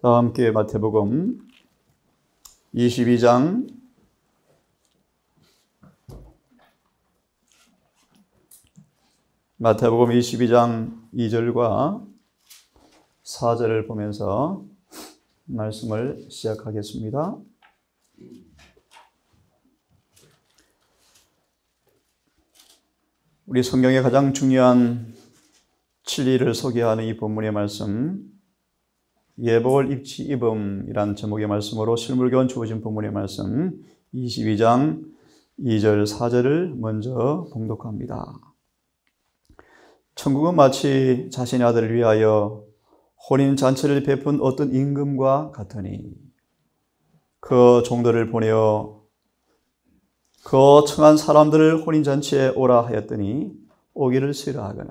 다 함께 마태복음 22장 2절과 4절을 보면서 말씀을 시작하겠습니다. 우리 성경의 가장 중요한 진리를 소개하는 이 본문의 말씀, 예복을 입지 입음이란 제목의 말씀으로 실물교훈 주어진 본문의 말씀 22장 2절 4절을 먼저 봉독합니다. 천국은 마치 자신의 아들을 위하여 혼인잔치를 베푼 어떤 임금과 같으니 그 종들을 보내어 그 청한 사람들을 혼인잔치에 오라 하였더니 오기를 싫어하거늘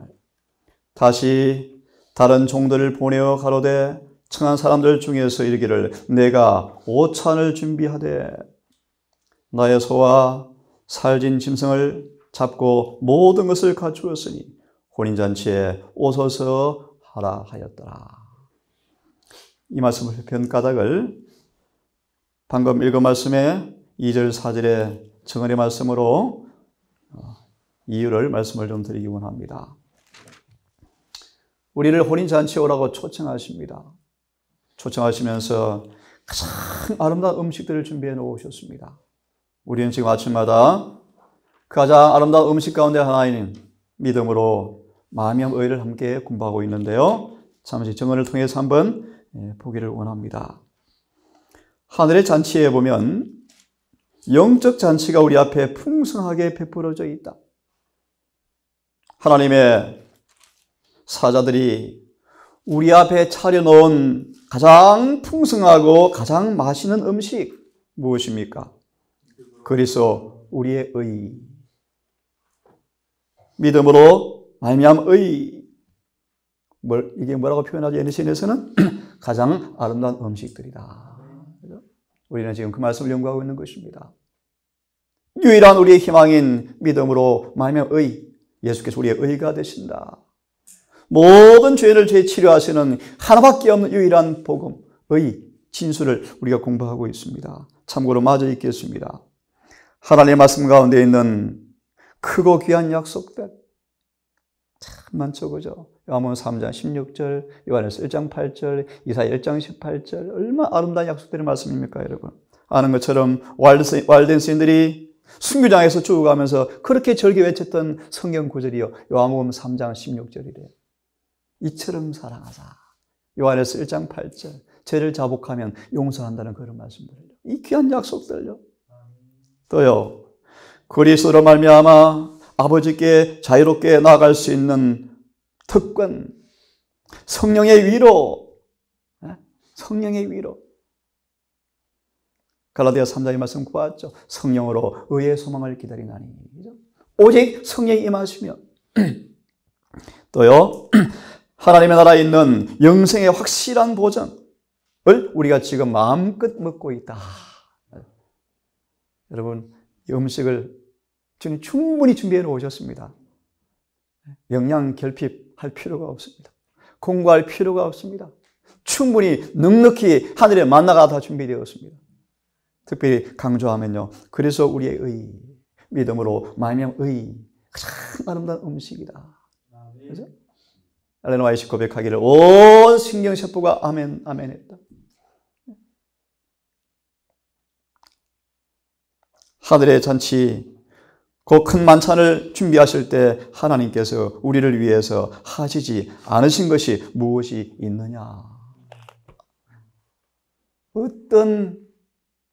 다시 다른 종들을 보내어 가로되 청한 사람들 중에서 이르기를 내가 오찬을 준비하되 나의 소와 살진 짐승을 잡고 모든 것을 갖추었으니 혼인잔치에 오소서 하라 하였더라. 이 말씀을 변가닥을 방금 읽은 말씀에 2절 4절의 정언의 말씀으로 이유를 말씀을 좀 드리기 원합니다. 우리를 혼인잔치에 오라고 초청하십니다. 초청하시면서 가장 아름다운 음식들을 준비해 놓으셨습니다. 우리는 지금 아침마다 그 가장 아름다운 음식 가운데 하나인 믿음으로 마음의 의를 함께 공부하고 있는데요. 잠시 정언을 통해서 한번 보기를 원합니다. 하늘의 잔치에 보면 영적 잔치가 우리 앞에 풍성하게 베풀어져 있다. 하나님의 사자들이 우리 앞에 차려놓은 가장 풍성하고 가장 맛있는 음식 무엇입니까? 그리스도 우리의 의. 믿음으로 말미암은 의. 이게 뭐라고 표현하죠? NCN에서는 가장 아름다운 음식들이다. 우리는 지금 그 말씀을 연구하고 있는 것입니다. 유일한 우리의 희망인 믿음으로 말미암은 의. 예수께서 우리의 의가 되신다. 모든 죄를 치료하시는 하나밖에 없는 유일한 복음의 진수를 우리가 공부하고 있습니다. 참고로 마저 읽겠습니다. 하나님의 말씀 가운데 있는 크고 귀한 약속들 참 많죠, 그죠? 요한복음 3장 16절, 요한일서 1장 8절, 이사야 1장 18절, 얼마나 아름다운 약속들의 말씀입니까, 여러분? 아는 것처럼 와일드 스인들이 순교장에서 죽어가면서 그렇게 절기 외쳤던 성경 구절이요, 요한복음 3장 16절이래요. 이처럼 사랑하자. 요한일서 1장 8절. 죄를 자복하면 용서한다는 그런 말씀들을요. 이 귀한 약속들요. 또요. 그리스도로 말미암아 아버지께 자유롭게 나아갈 수 있는 특권. 성령의 위로. 성령의 위로. 갈라디아 3장의 말씀 구하죠. 성령으로 의의 소망을 기다리나니. 오직 성령이 임하시며. 또요. 하나님의 나라에 있는 영생의 확실한 보장을 우리가 지금 마음껏 먹고 있다. 여러분, 이 음식을 주님 충분히 준비해 놓으셨습니다. 영양 결핍할 필요가 없습니다. 공부할 필요가 없습니다. 충분히 넉넉히 하늘의 만나가 다 준비되었습니다. 특별히 강조하면요. 그래서 우리의 의, 믿음으로 말미암은 의, 가장 아름다운 음식이다. 그렇죠? 엘렌 화이트 고백하기를 온 신경 세포가 아멘 아멘 했다. 하늘의 잔치 그 큰 만찬을 준비하실 때 하나님께서 우리를 위해서 하시지 않으신 것이 무엇이 있느냐? 어떤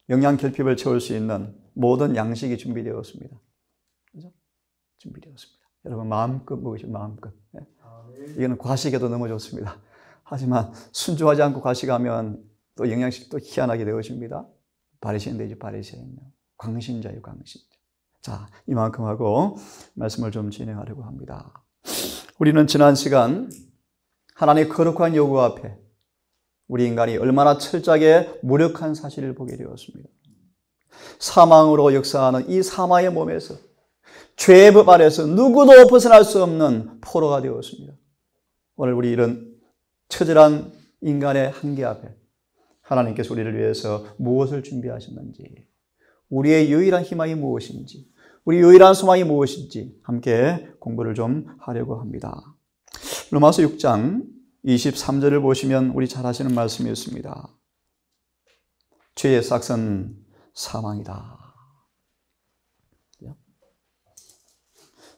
영양 결핍을 채울 수 있는 모든 양식이 준비되었습니다. 그렇죠? 준비되었습니다. 여러분 마음껏 먹으시면 마음껏. 이거는 과식에도 너무 좋습니다. 하지만 순종하지 않고 과식하면 또 영양식도 희한하게 되어집니다. 바리새인 되죠, 바리새인. 광신자예요, 광신자. 자, 이만큼 하고 말씀을 좀 진행하려고 합니다. 우리는 지난 시간 하나님의 거룩한 요구 앞에 우리 인간이 얼마나 철저하게 무력한 사실을 보게 되었습니다. 사망으로 역사하는 이 사마의 몸에서 죄의 법 아래서 누구도 벗어날 수 없는 포로가 되었습니다. 오늘 우리 이런 처절한 인간의 한계 앞에 하나님께서 우리를 위해서 무엇을 준비하셨는지, 우리의 유일한 희망이 무엇인지, 우리 유일한 소망이 무엇인지 함께 공부를 좀 하려고 합니다. 로마서 6장 23절을 보시면 우리 잘 아시는 말씀이 있습니다. 죄의 삭은 사망이다.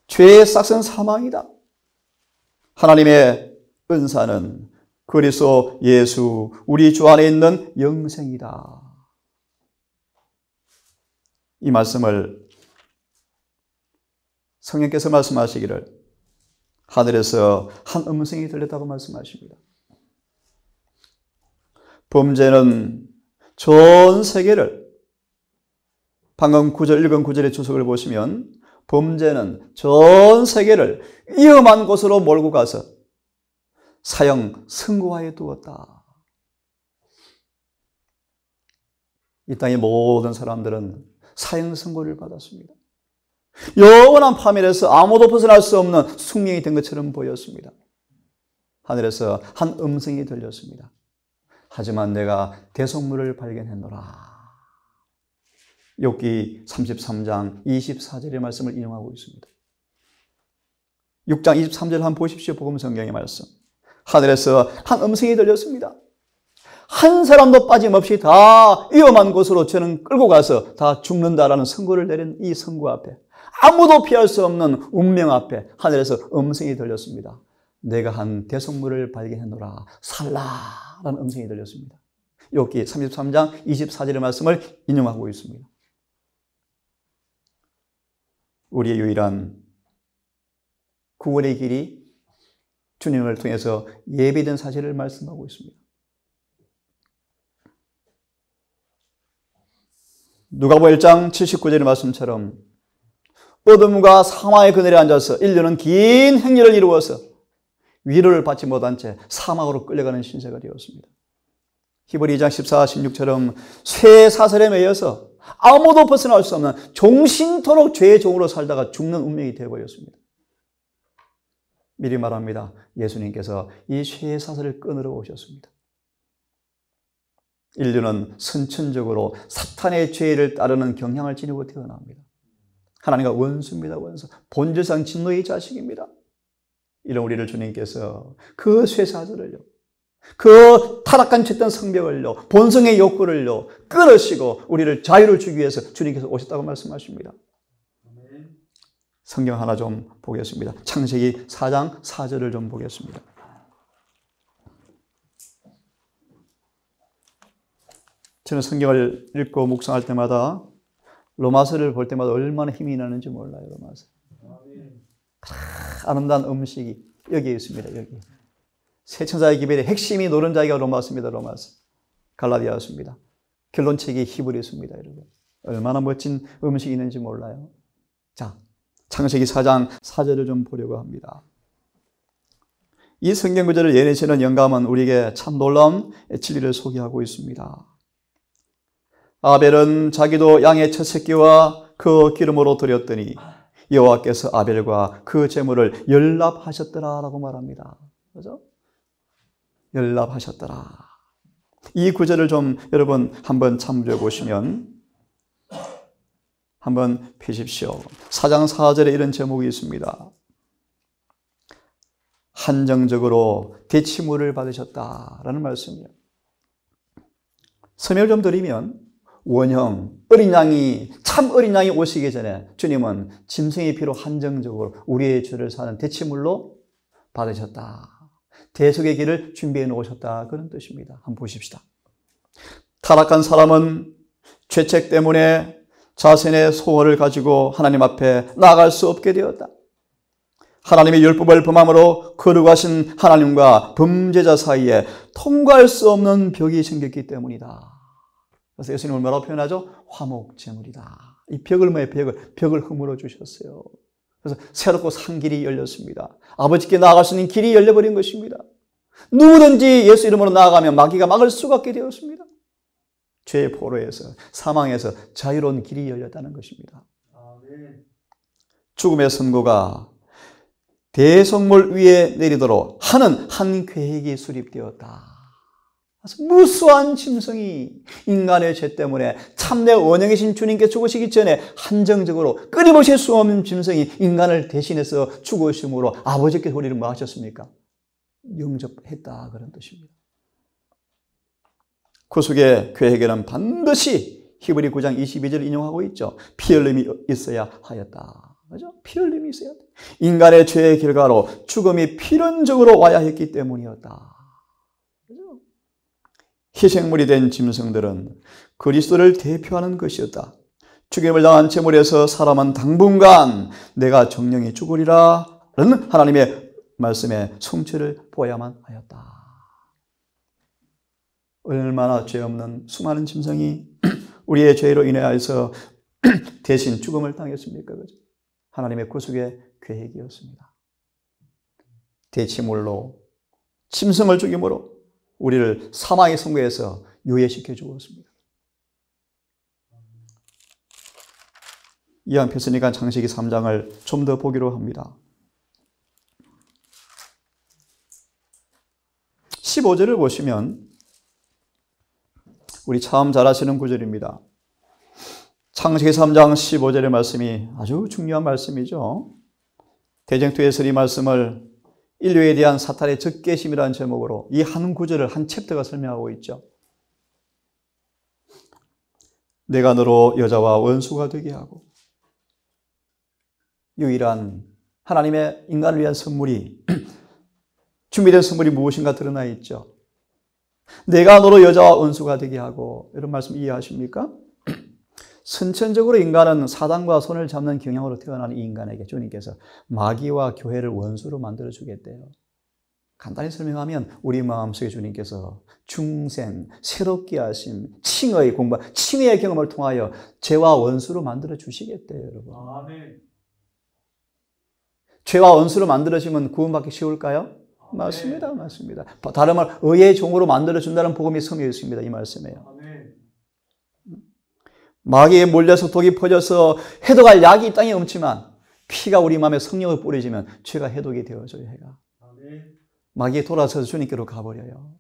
죄의 삭은 사망이다. 하나님의 은사는 그리스도 예수 우리 주 안에 있는 영생이다. 이 말씀을 성령께서 말씀하시기를 하늘에서 한 음성이 들렸다고 말씀하십니다. 범죄는 전 세계를, 방금 읽은 구절의 주석을 보시면 범죄는 전 세계를 위험한 곳으로 몰고 가서 사형 선고하에 두었다. 이 땅의 모든 사람들은 사형 선고를 받았습니다. 영원한 파멸에서 아무도 벗어날 수 없는 숙명이 된 것처럼 보였습니다. 하늘에서 한 음성이 들렸습니다. 하지만 내가 대속물을 발견했노라. 욥기 33장 24절의 말씀을 인용하고 있습니다. 6장 23절 한번 보십시오. 복음 성경의 말씀. 하늘에서 한 음성이 들렸습니다. 한 사람도 빠짐없이 다 위험한 곳으로 저는 끌고 가서 다 죽는다라는 선고를 내린 이 선고 앞에, 아무도 피할 수 없는 운명 앞에 하늘에서 음성이 들렸습니다. 내가 한 대속물을 발견했노라. 살라라는 음성이 들렸습니다. 욥기 33장 24절의 말씀을 인용하고 있습니다. 우리의 유일한 구원의 길이 주님을 통해서 예비된 사실을 말씀하고 있습니다. 누가복음 1장 79절의 말씀처럼 어둠과 사망의 그늘에 앉아서 인류는 긴 행렬을 이루어서 위로를 받지 못한 채 사막으로 끌려가는 신세가 되었습니다. 히브리 2장 14, 16처럼 쇠 사슬에 매여서 아무도 벗어날 수 없는 종신토록 죄의 종으로 살다가 죽는 운명이 되어버렸습니다. 미리 말합니다. 예수님께서 이 쇠 사슬을 끊으러 오셨습니다. 인류는 선천적으로 사탄의 죄를 따르는 경향을 지니고 태어납니다. 하나님과 원수입니다. 원수. 본질상 진노의 자식입니다. 이런 우리를 주님께서 그 쇠사슬을요, 그 타락한 죄된 성벽을요, 본성의 욕구를요 끊으시고 우리를 자유를 주기 위해서 주님께서 오셨다고 말씀하십니다. 성경 하나 좀 보겠습니다. 창세기 4장 4절을 좀 보겠습니다. 저는 성경을 읽고 묵상할 때마다 로마서를 볼 때마다 얼마나 힘이 나는지 몰라요. 로마서. 아름다운 음식이 여기에 있습니다. 여기. 세 천사의 기별의 핵심이 노른자기가 로마서입니다. 로마서. 갈라디아서입니다. 결론책이 히브리서입니다. 여러분. 얼마나 멋진 음식이 있는지 몰라요. 자, 창세기 4장 4절을 좀 보려고 합니다. 이 성경 구절을 예내시는 영감은 우리에게 참 놀라운 진리를 소개하고 있습니다. 아벨은 자기도 양의 첫 새끼와 그 기름으로 드렸더니 여호와께서 아벨과 그 제물을 연납하셨더라라고 말합니다. 그죠? 연납하셨더라. 이 구절을 좀 여러분 한번 참조해 보시면 한번 펴십시오. 4장 4절에 이런 제목이 있습니다. 한정적으로 대치물을 받으셨다라는 말씀이에요. 설명을 좀 드리면 원형, 어린 양이, 참 어린 양이 오시기 전에 주님은 짐승의 피로 한정적으로 우리의 죄를 사는 대치물로 받으셨다. 대속의 길을 준비해 놓으셨다. 그런 뜻입니다. 한번 보십시다. 타락한 사람은 죄책 때문에 자신의 소원을 가지고 하나님 앞에 나아갈 수 없게 되었다. 하나님의 율법을 범함으로 거룩하신 하나님과 범죄자 사이에 통과할 수 없는 벽이 생겼기 때문이다. 그래서 예수님을 뭐라고 표현하죠? 화목제물이다. 이 벽을 뭐예요? 벽을 허물어 주셨어요. 그래서 새롭고 산 길이 열렸습니다. 아버지께 나아갈 수 있는 길이 열려버린 것입니다. 누구든지 예수 이름으로 나아가면 마귀가 막을 수가 없게 되었습니다. 죄의 포로에서, 사망에서 자유로운 길이 열렸다는 것입니다. 죽음의 선고가 대속물 위에 내리도록 하는 한 계획이 수립되었다. 무수한 짐승이 인간의 죄 때문에 참내 원형이신 주님께 죽으시기 전에 한정적으로 끊임없이 수없는 짐승이 인간을 대신해서 죽으심으로 아버지께 우리를 뭐 하셨습니까? 영접했다, 그런 뜻입니다. 구속의 계획에는 반드시 히브리 9장 22절 인용하고 있죠. 피 흘림이 있어야 하였다. 그죠? 피 흘림이 있어야 돼. 인간의 죄의 결과로 죽음이 필연적으로 와야 했기 때문이었다. 그죠? 희생물이 된 짐승들은 그리스도를 대표하는 것이었다. 죽임을 당한 제물에서 사람은 당분간 내가 정령이 죽으리라 라는 하나님의 말씀의 성취를 보아야만 하였다. 얼마나 죄 없는 수많은 짐승이 우리의 죄로 인하여서 대신 죽음을 당했습니까? 그죠? 하나님의 구속의 계획이었습니다. 대치물로 짐승을 죽임으로 우리를 사망의 선고에서 유예시켜 주었습니다. 이왕 폈으니까 창세기 3장을 좀 더 보기로 합니다. 15절을 보시면 우리 참 잘 아시는 구절입니다. 창세기 3장 15절의 말씀이 아주 중요한 말씀이죠. 대쟁투에서 이 말씀을 인류에 대한 사탄의 적개심이라는 제목으로 이 한 구절을 한 챕터가 설명하고 있죠. 내가 너로 여자와 원수가 되게 하고, 유일한 하나님의 인간을 위한 선물이 준비된 선물이 무엇인가 드러나 있죠. 내가 너로 여자와 원수가 되게 하고, 이런 말씀 이해하십니까? 선천적으로 인간은 사단과 손을 잡는 경향으로 태어난 이 인간에게 주님께서 마귀와 교회를 원수로 만들어 주겠대요. 간단히 설명하면 우리 마음속에 주님께서 중생, 새롭게 하심, 칭의 공부, 칭의의 경험을 통하여 죄와 원수로 만들어 주시겠대요, 여러분. 아멘. 죄와 원수로 만들어지면 구원받기 쉬울까요? 맞습니다. 맞습니다. 다른 말, 의의 종으로 만들어준다는 복음이 성경에 있습니다. 이 말씀이에요. 마귀에 몰려서 독이 퍼져서 해독할 약이 이 땅에 없지만 피가 우리 마음에 성령을 뿌려지면 죄가 해독이 되어져요. 해가. 마귀에 돌아서서 주님께로 가버려요.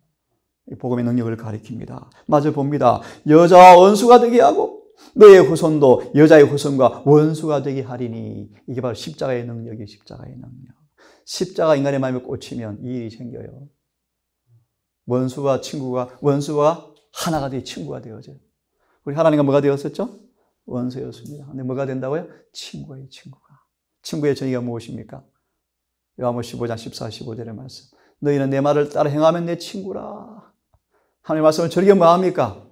이 복음의 능력을 가리킵니다. 마저 봅니다. 여자와 원수가 되게 하고 너의 후손도 여자의 후손과 원수가 되게 하리니, 이게 바로 십자가의 능력이에요. 십자가의 능력. 십자가 인간의 마음에 꽂히면 이 일이 생겨요. 원수가 하나가 되어 친구가 되어져요. 우리 하나님과 뭐가 되었었죠? 원수였습니다. 근데 뭐가 된다고요? 친구예요, 친구가. 친구의 정의가 무엇입니까? 요한복음 15장 14, 15절의 말씀. 너희는 내 말을 따라 행하면 내 친구라. 하나님의 말씀을 즐겨 뭐합니까?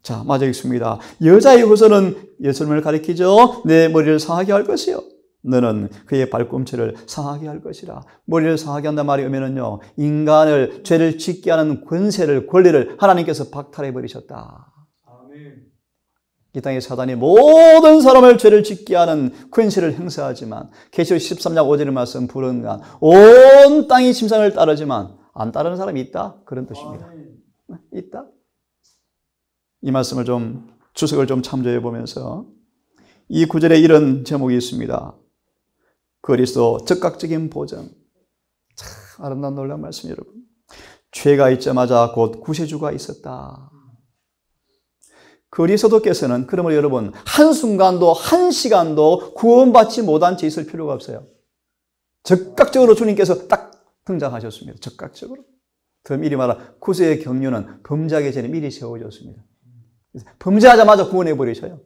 자, 맞아 있습니다. 여자의 후손은 예수님을 가리키죠. 내 머리를 상하게 할 것이요, 너는 그의 발꿈치를 상하게 할 것이라. 머리를 상하게 한단 말이 오면은요, 인간을 죄를 짓게 하는 권세를, 권리를 하나님께서 박탈해 버리셨다. 이 땅에 사단이 모든 사람을 죄를 짓게 하는 권세를 행사하지만, 계시록 13장 5절의 말씀 불언간 온 땅이 심상을 따르지만 안 따르는 사람이 있다, 그런 뜻입니다. 있다. 이 말씀을 좀 주석을 좀 참조해 보면서 이 구절에 이런 제목이 있습니다. 그리스도 적각적인 보정. 참 아름다운 놀라운 말씀, 여러분. 죄가 있자마자 곧 구세주가 있었다. 그리스도께서는 그러므로 여러분 한순간도 한시간도 구원받지 못한 채 있을 필요가 없어요. 적각적으로 주님께서 딱 등장하셨습니다. 적각적으로. 더 미리 말하 구세의 경륜은 범죄하기 전에 미리 세워졌습니다. 범죄하자마자 구원해버리셔요.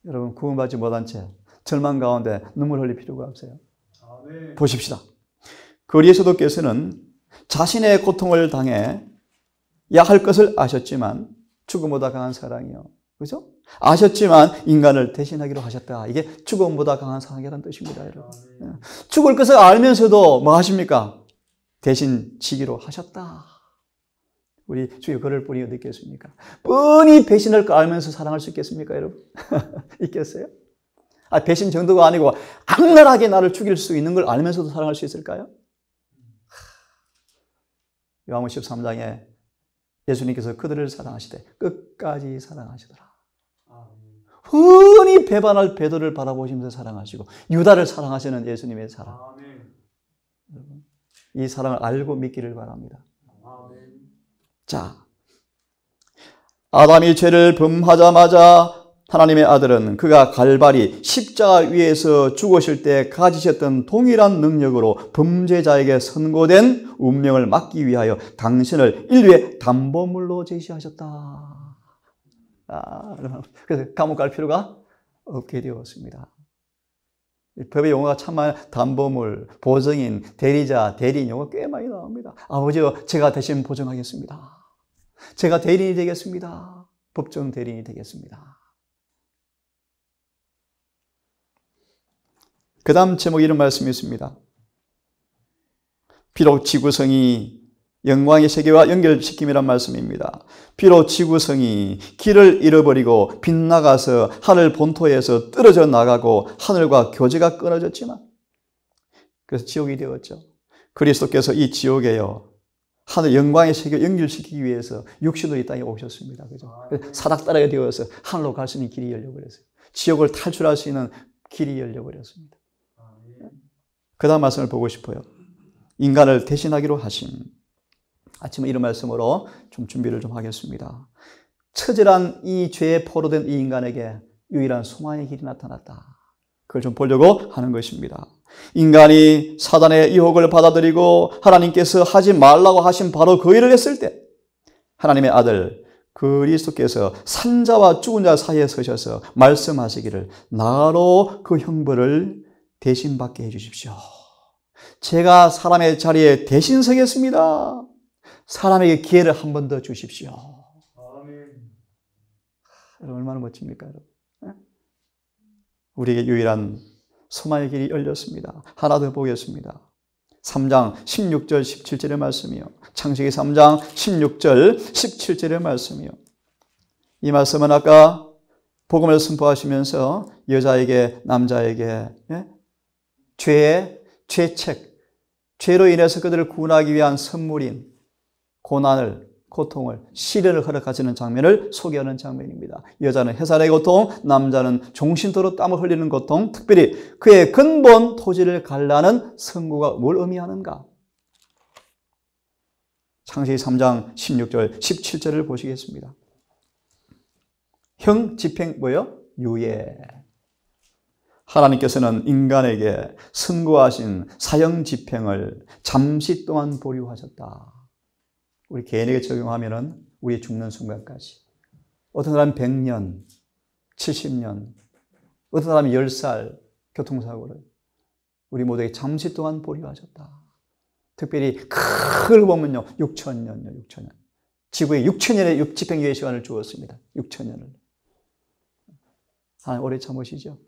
여러분 구원받지 못한 채 절망 가운데 눈물 흘릴 필요가 없어요. 아멘. 보십시다. 그리스도께서는 자신의 고통을 당해 할 것을 아셨지만 죽음보다 강한 사랑이요. 그죠? 아셨지만 인간을 대신하기로 하셨다. 이게 죽음보다 강한 사랑이라는 뜻입니다, 여러분. 죽을 것을 알면서도 뭐 하십니까? 대신 지기로 하셨다. 우리 주의 글을 보니 어디 있겠습니까? 뻔히 배신할 걸 알면서 사랑할 수 있겠습니까, 여러분? 있겠어요? 배신 정도가 아니고 악랄하게 나를 죽일 수 있는 걸 알면서도 사랑할 수 있을까요? 요한복음 13장에 예수님께서 그들을 사랑하시되 끝까지 사랑하시더라. 흔히 배반할 베드로를 바라보시면서 사랑하시고 유다를 사랑하시는 예수님의 사랑. 이 사랑을 알고 믿기를 바랍니다. 자, 아담이 죄를 범하자마자 하나님의 아들은 그가 갈바리 십자가 위에서 죽으실 때 가지셨던 동일한 능력으로 범죄자에게 선고된 운명을 막기 위하여 당신을 인류의 담보물로 제시하셨다. 그래서 감옥 갈 필요가 없게 되었습니다. 법의 용어가 참 많아요. 담보물, 보증인, 대리자, 대리인 용어 꽤 많이 나옵니다. 아버지요, 제가 대신 보증하겠습니다. 제가 대리인이 되겠습니다. 법정 대리인이 되겠습니다. 그 다음 제목에 이런 말씀이 있습니다. 비록 지구성이 영광의 세계와 연결시킴이란 말씀입니다. 비록 지구성이 길을 잃어버리고 빗나가서 하늘 본토에서 떨어져 나가고 하늘과 교제가 끊어졌지만, 그래서 지옥이 되었죠. 그리스도께서 이 지옥에요, 하늘 영광의 세계를 연결시키기 위해서 육신으로 이 땅에 오셨습니다. 그죠? 사닥다리가 되어서 하늘로 갈 수 있는 길이 열려버렸어요. 지옥을 탈출할 수 있는 길이 열려버렸습니다. 그 다음 말씀을 보고 싶어요. 인간을 대신하기로 하심. 아침에 이런 말씀으로 좀 준비를 좀 하겠습니다. 처절한 이 죄에 포로된 이 인간에게 유일한 소망의 길이 나타났다. 그걸 좀 보려고 하는 것입니다. 인간이 사단의 유혹을 받아들이고 하나님께서 하지 말라고 하신 바로 그 일을 했을 때 하나님의 아들 그리스도께서 산자와 죽은 자 사이에 서셔서 말씀하시기를 나로 그 형벌을 대신 받게 해주십시오. 제가 사람의 자리에 대신 서겠습니다. 사람에게 기회를 한 번 더 주십시오. 아멘. 얼마나 멋집니까, 여러분? 우리에게 유일한 소망의 길이 열렸습니다. 하나 더 보겠습니다. 3장 16절 17절의 말씀이요. 창세기 3장 16절 17절의 말씀이요. 이 말씀은 아까 복음을 선포하시면서 여자에게 남자에게 죄의 죄책, 죄로 인해서 그들을 구원하기 위한 선물인 고난을, 고통을, 시련을 허락하시는 장면을 소개하는 장면입니다. 여자는 해산의 고통, 남자는 종신토록 땀을 흘리는 고통, 특별히 그의 근본 토지를 갈라는 선고가 뭘 의미하는가? 창세기 3장 16절, 17절을 보시겠습니다. 형, 집행, 뭐요? 유예. 하나님께서는 인간에게 선고하신 사형 집행을 잠시 동안 보류하셨다. 우리 개인에게 적용하면은 우리 죽는 순간까지. 어떤 사람은 100년, 70년, 어떤 사람은 10살 교통사고를 우리 모두에게 잠시 동안 보류하셨다. 특별히 그걸 보면요, 6,000년요, 6,000년. 지구에 6,000년의 집행유예 시간을 주었습니다. 6,000년을. 하나님 오래 참으시죠?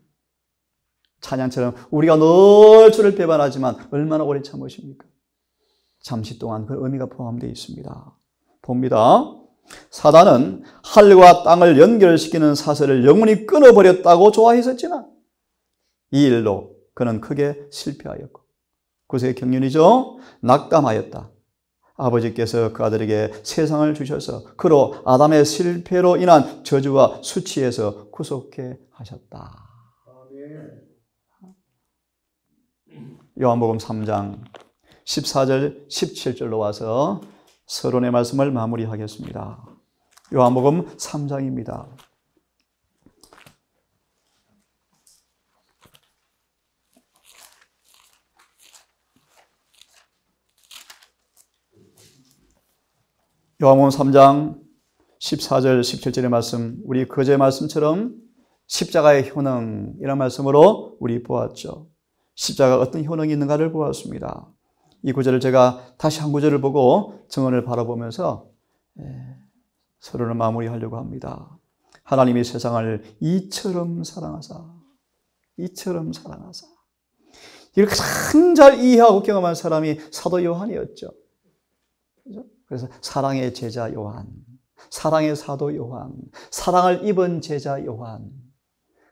찬양처럼 우리가 늘 주를 배반하지만 얼마나 오래 참으십니까? 잠시 동안 그 의미가 포함되어 있습니다. 봅니다. 사단은 하늘과 땅을 연결시키는 사슬을 영원히 끊어버렸다고 좋아했었지만 이 일로 그는 크게 실패하였고 그것의 경륜이죠. 낙담하였다. 아버지께서 그 아들에게 세상을 주셔서 그로 아담의 실패로 인한 저주와 수치에서 구속해 하셨다. 요한복음 3장 14절 17절로 와서 서론의 말씀을 마무리하겠습니다. 요한복음 3장입니다. 요한복음 3장 14절 17절의 말씀, 우리 그제 말씀처럼 십자가의 효능이라는 말씀으로 우리 보았죠. 십자가가 어떤 효능이 있는가를 보았습니다. 이 구절을 제가 다시 한 구절을 보고 증언을 바라보면서 서론을 마무리하려고 합니다. 하나님이 세상을 이처럼 사랑하사 이걸 가장 잘 이해하고 경험한 사람이 사도 요한이었죠. 그래서 사랑의 제자 요한, 사랑의 사도 요한, 사랑을 입은 제자 요한,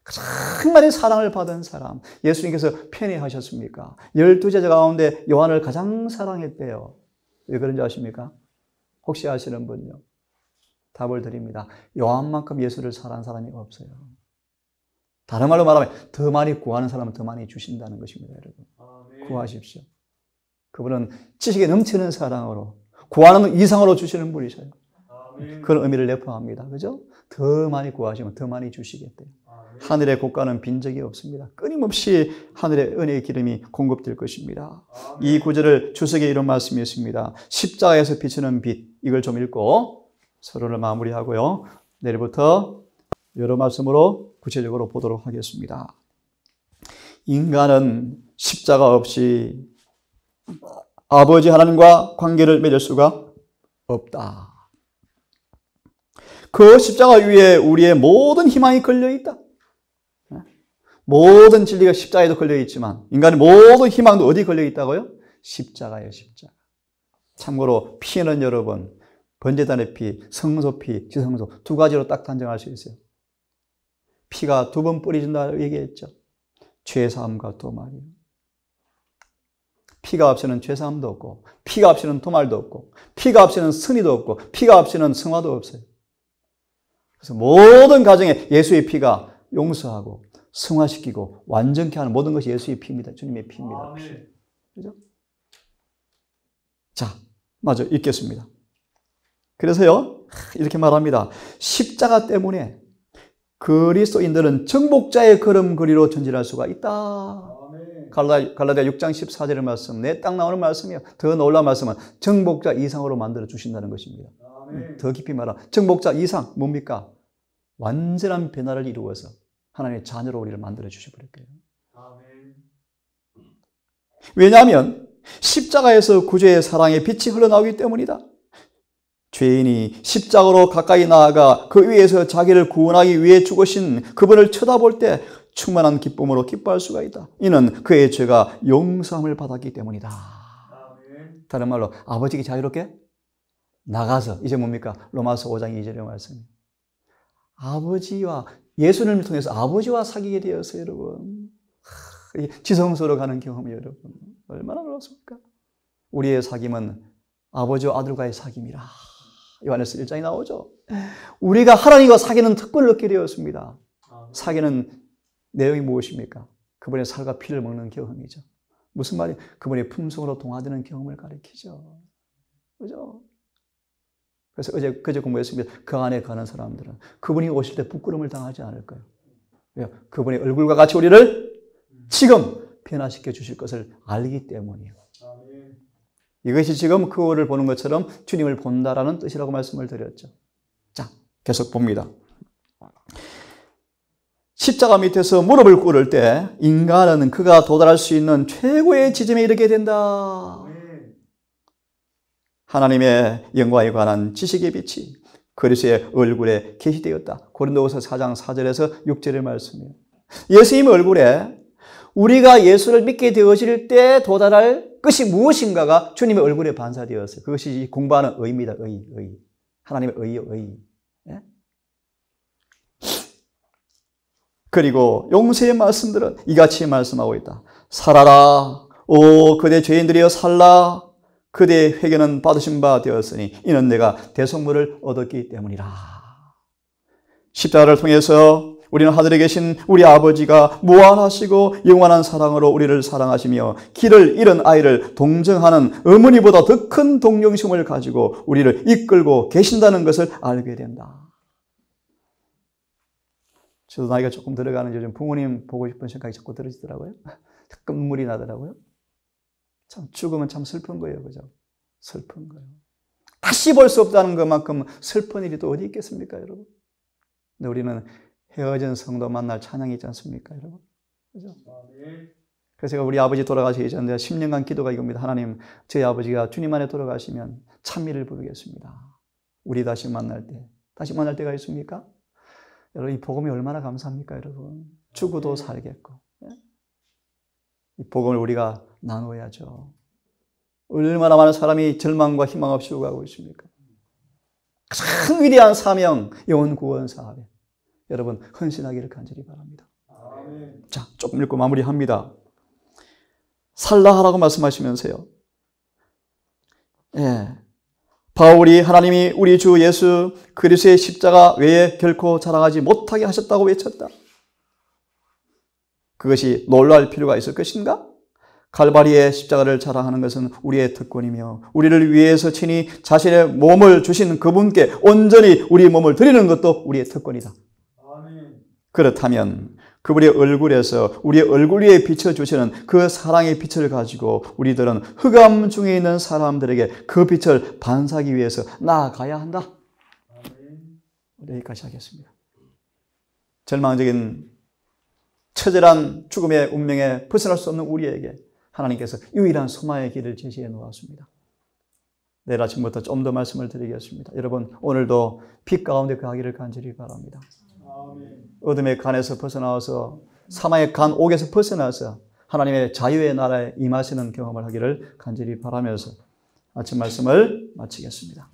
가장 많이 사랑을 받은 사람, 예수님께서 편애하셨습니까? 12제자 가운데 요한을 가장 사랑했대요. 왜 그런지 아십니까? 혹시 아시는 분요? 답을 드립니다. 요한만큼 예수를 사랑한 사람이 없어요. 다른 말로 말하면 더 많이 구하는 사람은 더 많이 주신다는 것입니다. 여러분, 구하십시오. 그분은 지식에 넘치는 사랑으로 구하는 이상으로 주시는 분이셔요. 그런 의미를 내포합니다. 그죠? 더 많이 구하시면 더 많이 주시겠대요. 하늘의 고가는 빈 적이 없습니다. 끊임없이 하늘의 은혜의 기름이 공급될 것입니다. 이 구절을 주석에 이런 말씀이 있습니다. 십자가에서 비치는 빛, 이걸 좀 읽고 서론을 마무리하고요. 내일부터 여러 말씀으로 구체적으로 보도록 하겠습니다. 인간은 십자가 없이 아버지 하나님과 관계를 맺을 수가 없다. 그 십자가 위에 우리의 모든 희망이 걸려있다. 모든 진리가 십자가에도 걸려있지만 인간의 모든 희망도 어디 걸려있다고요? 십자가예요, 십자가. 참고로 피는 여러분, 번제단의 피, 성소 피, 지성소 두 가지로 딱 단정할 수 있어요. 피가 두 번 뿌려진다 얘기했죠. 죄사함과 도말이요. 피가 없이는 죄사함도 없고, 피가 없이는 도말도 없고, 피가 없이는 승리도 없고, 피가 없이는 성화도 없어요. 그래서 모든 가정에 예수의 피가 용서하고 승화시키고 완전케 하는 모든 것이 예수의 피입니다. 주님의 피입니다. 그죠? 자, 마저 읽겠습니다. 그래서요, 이렇게 말합니다. 십자가 때문에 그리스도인들은 정복자의 걸음걸이로 전진할 수가 있다. 갈라디아 6장 14절의 말씀, 내 딱 나오는 말씀이에요. 더 놀라운 말씀은 정복자 이상으로 만들어 주신다는 것입니다. 더 깊이 말하면 정복자 이상 뭡니까? 완전한 변화를 이루어서 하나님의 자녀로 우리를 만들어 주셔버릴 거예요. 왜냐하면 십자가에서 구주의 사랑의 빛이 흘러나오기 때문이다. 죄인이 십자가로 가까이 나아가 그 위에서 자기를 구원하기 위해 죽으신 그분을 쳐다볼 때 충만한 기쁨으로 기뻐할 수가 있다. 이는 그의 죄가 용서함을 받았기 때문이다. 다른 말로 아버지께 자유롭게 나가서, 이제 뭡니까? 로마서 5장 2절의 말씀. 아버지와, 예수님을 통해서 아버지와 사귀게 되었어요, 여러분. 지성소로 가는 경험이 여러분 얼마나 놀랍습니까? 우리의 사귐은 아버지와 아들과의 사귐이라. 요한에서 1장에 나오죠. 우리가 하나님과 사귀는 특권을 얻게 되었습니다. 사귀는 내용이 무엇입니까? 그분의 살과 피를 먹는 경험이죠. 무슨 말이에요? 그분의 품성으로 동화되는 경험을 가리키죠. 그죠? 그래서 그제 공부했습니다. 그 안에 가는 사람들은 그분이 오실 때 부끄러움을 당하지 않을 거예요. 왜요? 그분의 얼굴과 같이 우리를 지금 변화시켜 주실 것을 알기 때문이에요. 이것이 지금 그거를 보는 것처럼 주님을 본다라는 뜻이라고 말씀을 드렸죠. 자, 계속 봅니다. 십자가 밑에서 무릎을 꿇을 때 인간은 그가 도달할 수 있는 최고의 지점에 이르게 된다. 하나님의 영광에 관한 지식의 빛이 그리스도의 얼굴에 계시되었다. 고린도후서 4장 4절에서 6절의 말씀이에요. 예수님의 얼굴에 우리가 예수를 믿게 되어질 때 도달할 것이 무엇인가가 주님의 얼굴에 반사되었어요. 그것이 공부하는 의입니다. 의. 하나님의 의요, 의. 예? 그리고 용서의 말씀들은 이같이 말씀하고 있다. 살아라. 오, 그대 죄인들이여 살라. 그대의 회개는 받으신 바 되었으니 이는 내가 대속물을 얻었기 때문이라. 십자가를 통해서 우리는 하늘에 계신 우리 아버지가 무한하시고 영원한 사랑으로 우리를 사랑하시며 길을 잃은 아이를 동정하는 어머니보다 더 큰 동정심을 가지고 우리를 이끌고 계신다는 것을 알게 된다. 저도 나이가 조금 들어가는 요즘 부모님 보고 싶은 생각이 자꾸 들어지더라고요. 자꾸 눈물이 나더라고요. 참 죽으면 참 슬픈 거예요. 그죠? 슬픈 거예요. 다시 볼 수 없다는 것만큼 슬픈 일이 또 어디 있겠습니까, 여러분? 근데 우리는 헤어진 성도 만날 찬양이 있지 않습니까, 여러분? 그죠? 그래서 제가 우리 아버지 돌아가시기 전에 10년간 기도가 이겁니다. 하나님, 저희 아버지가 주님 안에 돌아가시면 찬미를 부르겠습니다. 우리 다시 만날 때가 있습니까? 여러분, 이 복음이 얼마나 감사합니까, 여러분? 죽어도 살겠고. 이 복음을 우리가 나눠야죠. 얼마나 많은 사람이 절망과 희망 없이 오가고 있습니까? 가장 위대한 사명, 영혼 구원 사업에 여러분 헌신하기를 간절히 바랍니다. 아멘. 자, 조금 읽고 마무리합니다. 살라하라고 말씀하시면서요. 예, 바울이 하나님이 우리 주 예수 그리스도의 십자가 외에 결코 자랑하지 못하게 하셨다고 외쳤다. 그것이 놀랄 필요가 있을 것인가? 칼바리의 십자가를 자랑하는 것은 우리의 특권이며 우리를 위해서 친히 자신의 몸을 주신 그분께 온전히 우리 몸을 드리는 것도 우리의 특권이다. 그렇다면 그분의 얼굴에서 우리의 얼굴 위에 비춰주시는 그 사랑의 빛을 가지고 우리들은 흑암 중에 있는 사람들에게 그 빛을 반사하기 위해서 나아가야 한다. 여기까지 하겠습니다. 절망적인 처절한 죽음의 운명에 벗어날 수 없는 우리에게 하나님께서 유일한 소망의 길을 제시해 놓았습니다. 내일 아침부터 좀 더 말씀을 드리겠습니다. 여러분 오늘도 빛 가운데 가기를 간절히 바랍니다. 어둠의 간에서 벗어나와서 사망의 간 옥에서 벗어나서 하나님의 자유의 나라에 임하시는 경험을 하기를 간절히 바라면서 아침 말씀을 마치겠습니다.